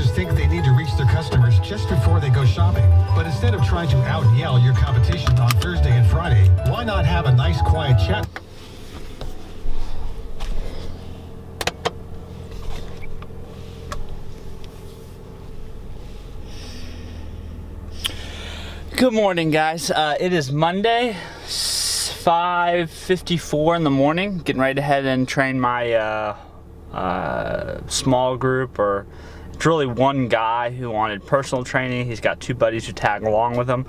retailers think they need to reach their customers just before they go shopping. But instead of trying to out-yell your competition on Thursday and Friday, why not have a nice quiet chat? Good morning, guys. It is Monday, 5:54 in the morning. Getting ready to head and train my small group, or it's really one guy who wanted personal training. He's got two buddies who tag along with him.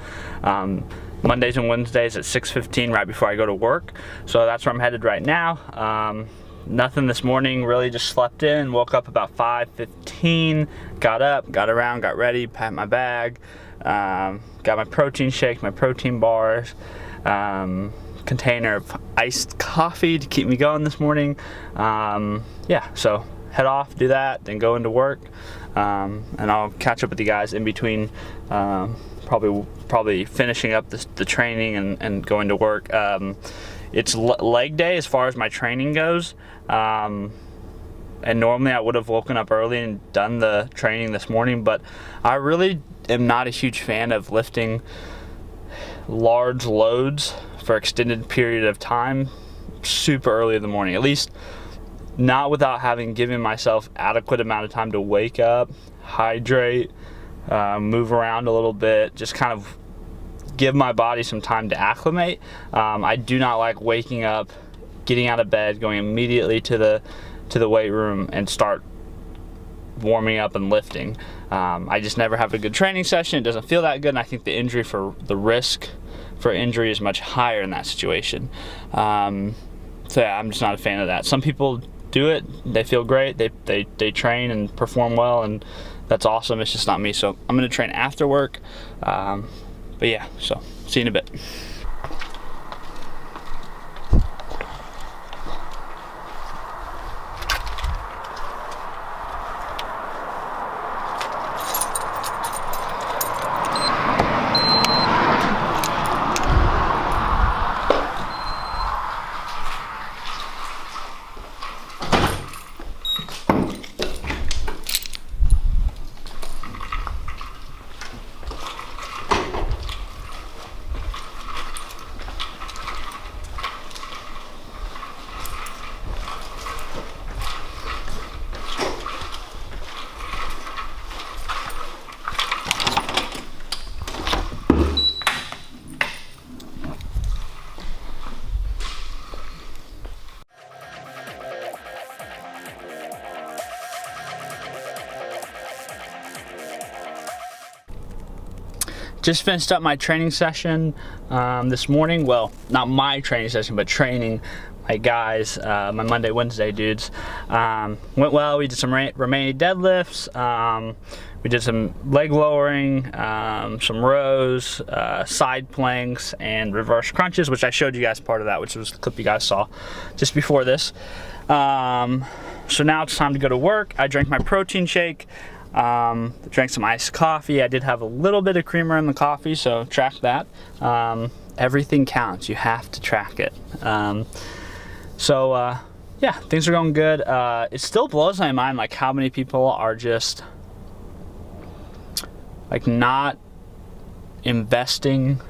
Mondays and Wednesdays at 6:15 right before I go to work. So that's where I'm headed right now. Nothing this morning, really just slept in, woke up about 5:15, got up, got around, got ready, packed my bag, got my protein shake, my protein bars, container of iced coffee to keep me going this morning. Yeah, so head off, do that, then go into work, and I'll catch up with you guys in between, probably finishing up the training and going to work. It's leg day as far as my training goes, and normally I would have woken up early and done the training this morning, but I really am not a huge fan of lifting large loads for extended period of time super early in the morning, at least not without having given myself adequate amount of time to wake up, hydrate, move around a little bit, just kind of give my body some time to acclimate. I do not like waking up, getting out of bed, going immediately to the weight room and start warming up and lifting. I just never have a good training session. It doesn't feel that good, and I think the risk for injury is much higher in that situation. So yeah, I'm just not a fan of that. Some people do it, they feel great, they train and perform well, and that's awesome. It's just not me. So I'm gonna train after work. But yeah, so see you in a bit. Just finished up my training session this morning. Well, not my training session, but training my guys, my Monday, Wednesday dudes. Went well. We did some remaining deadlifts. We did some leg lowering, some rows, side planks, and reverse crunches, which I showed you guys part of that, which was the clip you guys saw just before this. So now it's time to go to work. I drank my protein shake. Drank some iced coffee. I did have a little bit of creamer in the coffee, so track that. Everything counts. You have to track it. Yeah, things are going good. It still blows my mind like how many people are just like not investing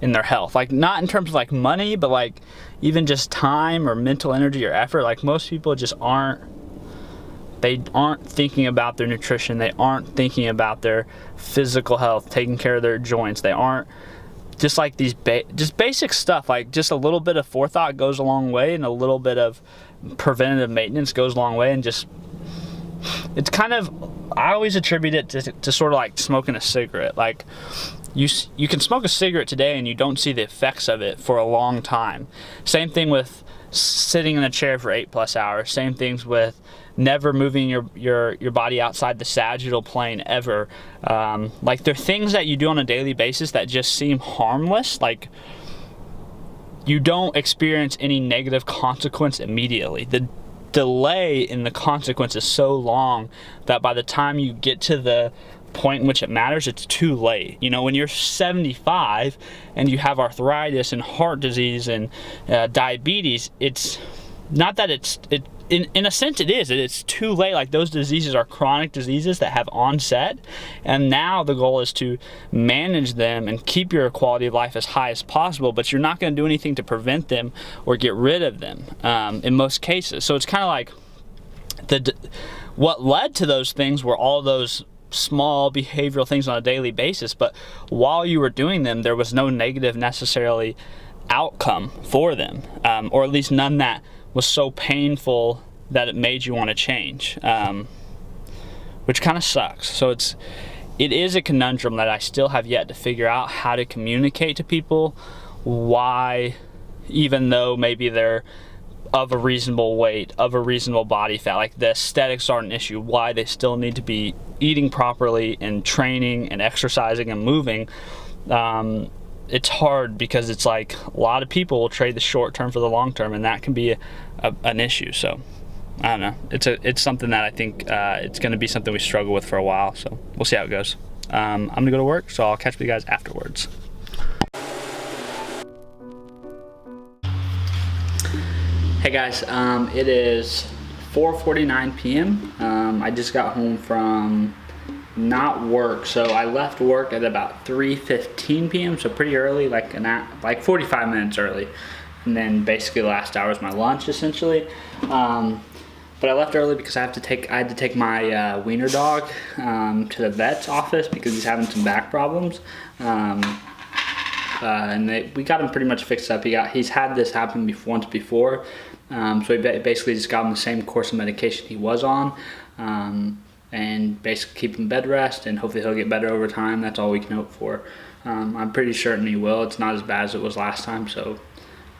in their health. Like not in terms of like money, but like even just time or mental energy or effort. Like most people just aren't thinking about their nutrition. They aren't thinking about their physical health, taking care of their joints. They aren't just like these just basic stuff. Like just a little bit of forethought goes a long way, and a little bit of preventative maintenance goes a long way. And just, it's kind of, I always attribute it to sort of like smoking a cigarette. Like you can smoke a cigarette today and you don't see the effects of it for a long time. Same thing with sitting in a chair for 8+ hours. Same things with never moving your body outside the sagittal plane ever. Like there are things that you do on a daily basis that just seem harmless. Like you don't experience any negative consequence immediately. The delay in the consequence is so long that by the time you get to the point in which it matters, it's too late. You know, when you're 75 and you have arthritis and heart disease and diabetes, it's not that in a sense it is. It's too late. Like, those diseases are chronic diseases that have onset, and now the goal is to manage them and keep your quality of life as high as possible, but you're not going to do anything to prevent them or get rid of them in most cases. So it's kind of like what led to those things were all those small behavioral things on a daily basis, but while you were doing them, there was no negative necessarily outcome for them, or at least none that was so painful that it made you want to change, which kind of sucks. So it is a conundrum that I still have yet to figure out how to communicate to people why, even though maybe they're of a reasonable weight, of a reasonable body fat, like the aesthetics aren't an issue, why they still need to be eating properly and training and exercising and moving. It's hard because it's like a lot of people will trade the short term for the long term, and that can be an issue. So I don't know, it's something that I think it's going to be something we struggle with for a while, so we'll see how it goes. I'm gonna go to work, so I'll catch up with you guys afterwards. Hey guys, it is 4:49 p.m. I just got home from not work, so I left work at about 3:15 p.m. so pretty early, like 45 minutes early, and then basically the last hour was my lunch essentially. But I left early because I had to take my wiener dog to the vet's office because he's having some back problems. And we got him pretty much fixed up. He's had this happen once before, so we basically just got him the same course of medication he was on, and basically keep him bed rest, and hopefully he'll get better over time. That's all we can hope for. I'm pretty certain he will. It's not as bad as it was last time, so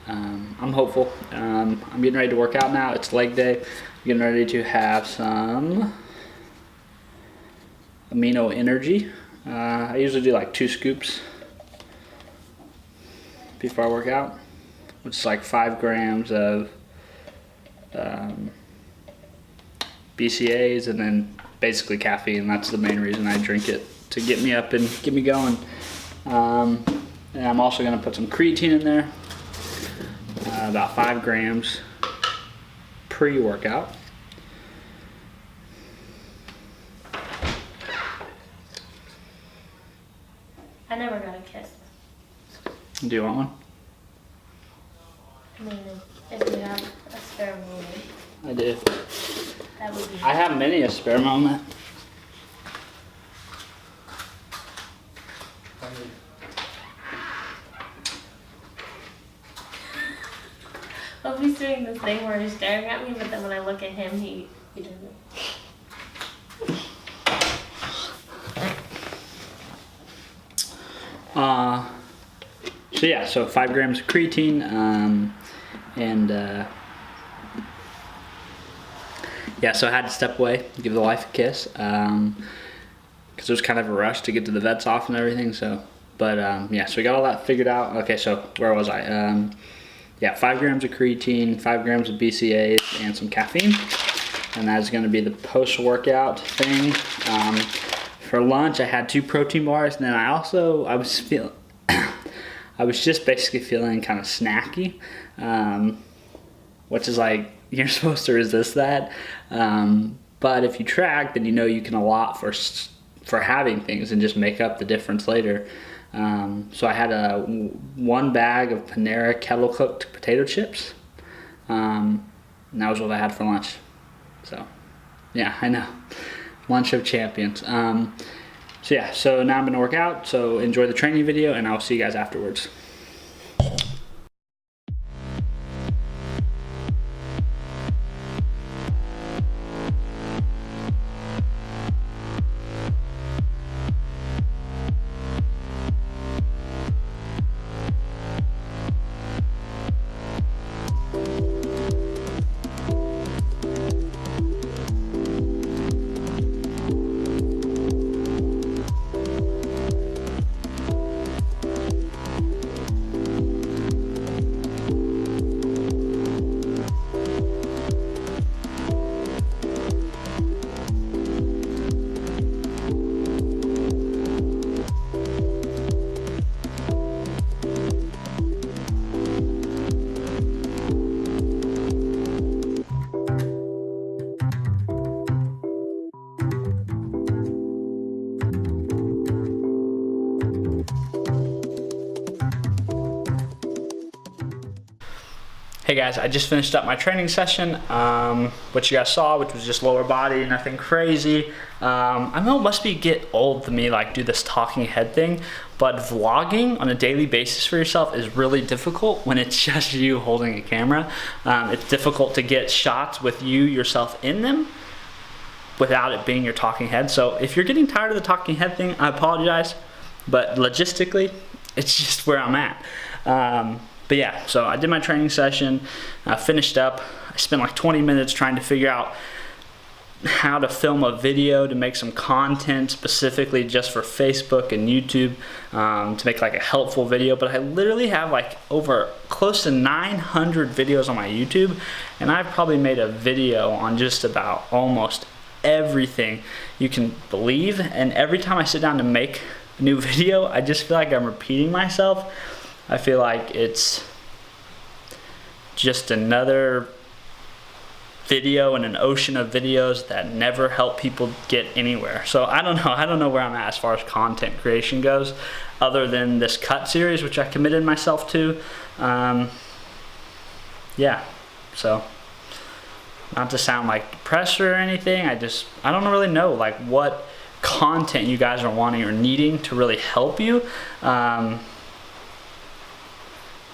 I'm hopeful. I'm getting ready to work out now. It's leg day. I'm getting ready to have some amino energy. I usually do like 2 scoops before I work out, which is like 5 grams of BCAAs and then basically caffeine. That's the main reason I drink it, to get me up and get me going. And I'm also gonna put some creatine in there, about 5 grams pre-workout. I never got a kiss. Do you want one? I mean, if you have a spare moment, I do. that would be. I have many a spare moment. Hope he's doing this thing where he's staring at me, but then when I look at him, he doesn't. So yeah, so 5 grams of creatine, yeah, so I had to step away, give the wife a kiss, because it was kind of a rush to get to the vet's office and everything. So, but yeah, so we got all that figured out. Okay, so where was I? Yeah, 5 grams of creatine, 5 grams of BCAAs, and some caffeine, and that's going to be the post-workout thing. For lunch, I had 2 protein bars, and then I was just basically feeling kind of snacky, which is like, you're supposed to resist that. But if you track, then you know you can allot for having things and just make up the difference later. So I had 1 bag of Panera kettle cooked potato chips, and that was what I had for lunch. So yeah, I know, lunch of champions. So yeah, so now I'm gonna work out, so enjoy the training video, and I'll see you guys afterwards. Hey guys, I just finished up my training session, which you guys saw, which was just lower body, nothing crazy. I know it must get old to me, like do this talking head thing, but vlogging on a daily basis for yourself is really difficult when it's just you holding a camera. It's difficult to get shots with you yourself in them without it being your talking head. So if you're getting tired of the talking head thing, I apologize, but logistically, it's just where I'm at. But yeah, so I did my training session, finished up. I spent like 20 minutes trying to figure out how to film a video to make some content specifically just for Facebook and YouTube, to make like a helpful video. But I literally have like over close to 900 videos on my YouTube, and I've probably made a video on just about almost everything you can believe. And every time I sit down to make a new video, I just feel like I'm repeating myself. I feel like it's just another video in an ocean of videos that never help people get anywhere. So I don't know where I'm at as far as content creation goes, other than this cut series, which I committed myself to. Yeah, so not to sound like depressed or anything, I don't really know like what content you guys are wanting or needing to really help you.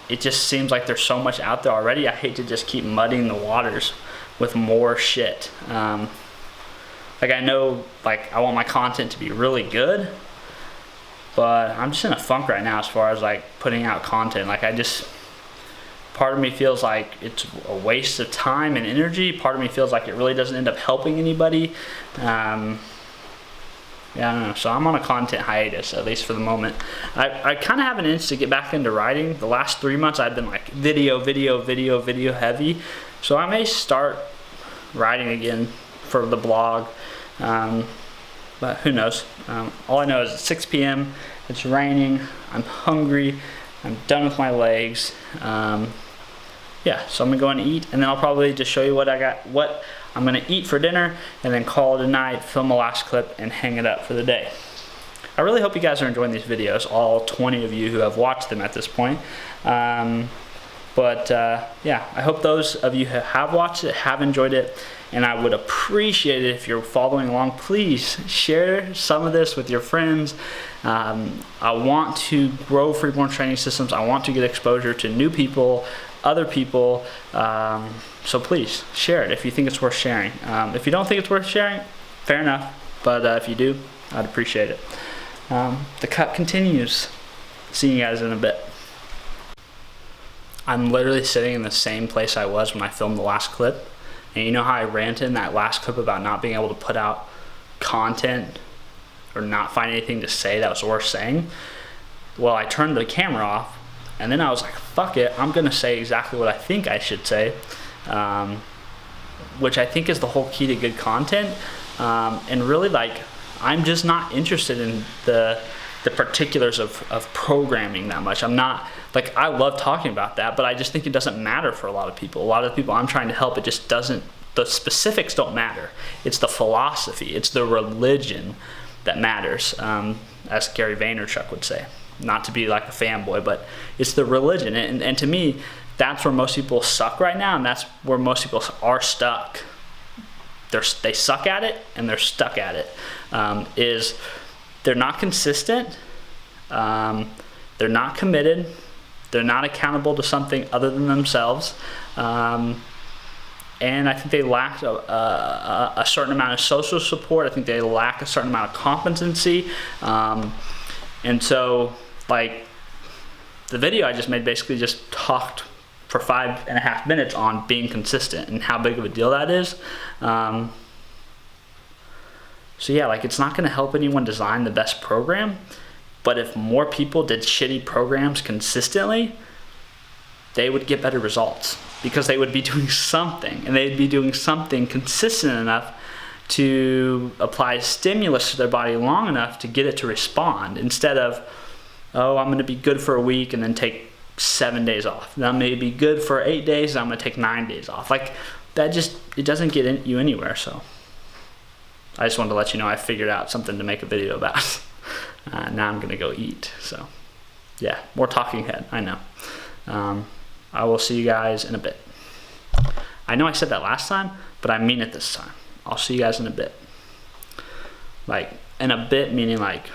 It just seems like there's so much out there already. I hate to just keep muddying the waters with more shit. Like I know, like I want my content to be really good, but I'm just in a funk right now as far as like putting out content. Like part of me feels like it's a waste of time and energy. Part of me feels like it really doesn't end up helping anybody. Yeah, I don't know. So I'm on a content hiatus, at least for the moment. I kind of have an itch to get back into writing. The last 3 months I've been like video heavy. So I may start writing again for the blog. But who knows? All I know is it's 6 p.m. It's raining. I'm hungry. I'm done with my legs. Yeah, so I'm gonna go and eat, and then I'll probably just show you what I'm gonna eat for dinner, and then call it a night, film a last clip, and hang it up for the day. I really hope you guys are enjoying these videos, all 20 of you who have watched them at this point. Yeah, I hope those of you who have watched it have enjoyed it, and I would appreciate it if you're following along. Please share some of this with your friends. I want to grow Freeborn training systems. I want to get exposure to new people, other people, so please share it if you think it's worth sharing. If you don't think it's worth sharing, fair enough, but if you do, I'd appreciate it. The cut continues. See you guys in a bit. I'm literally sitting in the same place I was when I filmed the last clip, and you know how I ranted in that last clip about not being able to put out content or not find anything to say that was worth saying? Well, I turned the camera off, and then I was like, fuck it, I'm gonna say exactly what I think I should say, which I think is the whole key to good content. And really, like, I'm just not interested in the particulars of programming that much. I'm not, like, I love talking about that, but I just think it doesn't matter for a lot of people. A lot of the people I'm trying to help, it just doesn't, the specifics don't matter. It's the philosophy, it's the religion that matters, as Gary Vaynerchuk would say. Not to be like a fanboy, but it's the religion. And to me, that's where most people suck right now, and that's where most people are stuck. They suck at it, and they're stuck at it. Is they're not consistent, they're not committed, they're not accountable to something other than themselves, and I think they lack a certain amount of social support. I think they lack a certain amount of competency. And so, like, the video I just made basically just talked for 5.5 minutes on being consistent and how big of a deal that is. So yeah, like, it's not gonna help anyone design the best program, but if more people did shitty programs consistently, they would get better results because they would be doing something, and they'd be doing something consistent enough to apply stimulus to their body long enough to get it to respond, instead of, oh, I'm going to be good for a week and then take 7 days off. Then I'm going to be good for 8 days and I'm going to take 9 days off. Like, that just, it doesn't get you anywhere. So I just wanted to let you know I figured out something to make a video about. Now I'm going to go eat. So yeah, more talking head, I know. I will see you guys in a bit. I know I said that last time, but I mean it this time. I'll see you guys in a bit. Like, in a bit meaning like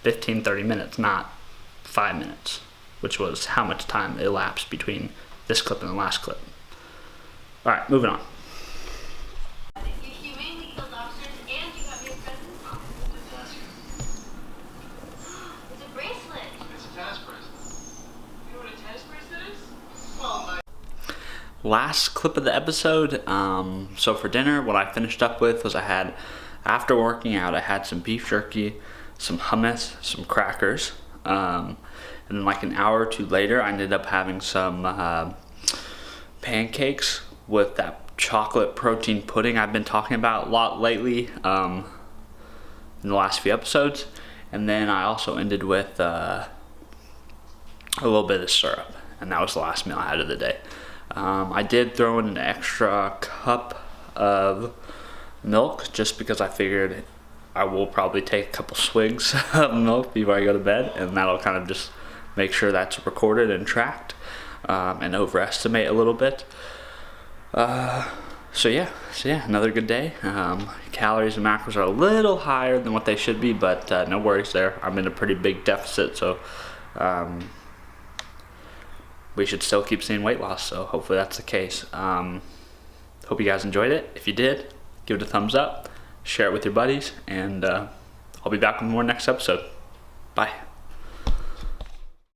15, 30 minutes, not 5 minutes, which was how much time elapsed between this clip and the last clip. All right, moving on. You mainly killed lobsters and you got me a present. It's a bracelet. It's a tennis bracelet. You know what a tennis bracelet is? Well, Last clip of the episode. So for dinner, what I finished up with was after working out, I had some beef jerky, some hummus, some crackers, and then like an hour or two later, I ended up having some pancakes with that chocolate protein pudding I've been talking about a lot lately in the last few episodes. And then I also ended with a little bit of syrup, and that was the last meal I had of the day. I did throw in an extra cup of milk just because I figured I will probably take a couple swigs of milk before I go to bed, and that'll kind of just make sure that's recorded and tracked, and overestimate a little bit. So yeah, another good day. Calories and macros are a little higher than what they should be, but no worries there. I'm in a pretty big deficit, so we should still keep seeing weight loss, so hopefully that's the case. Hope you guys enjoyed it. If you did, give it a thumbs up, share it with your buddies, and I'll be back with more next episode. Bye.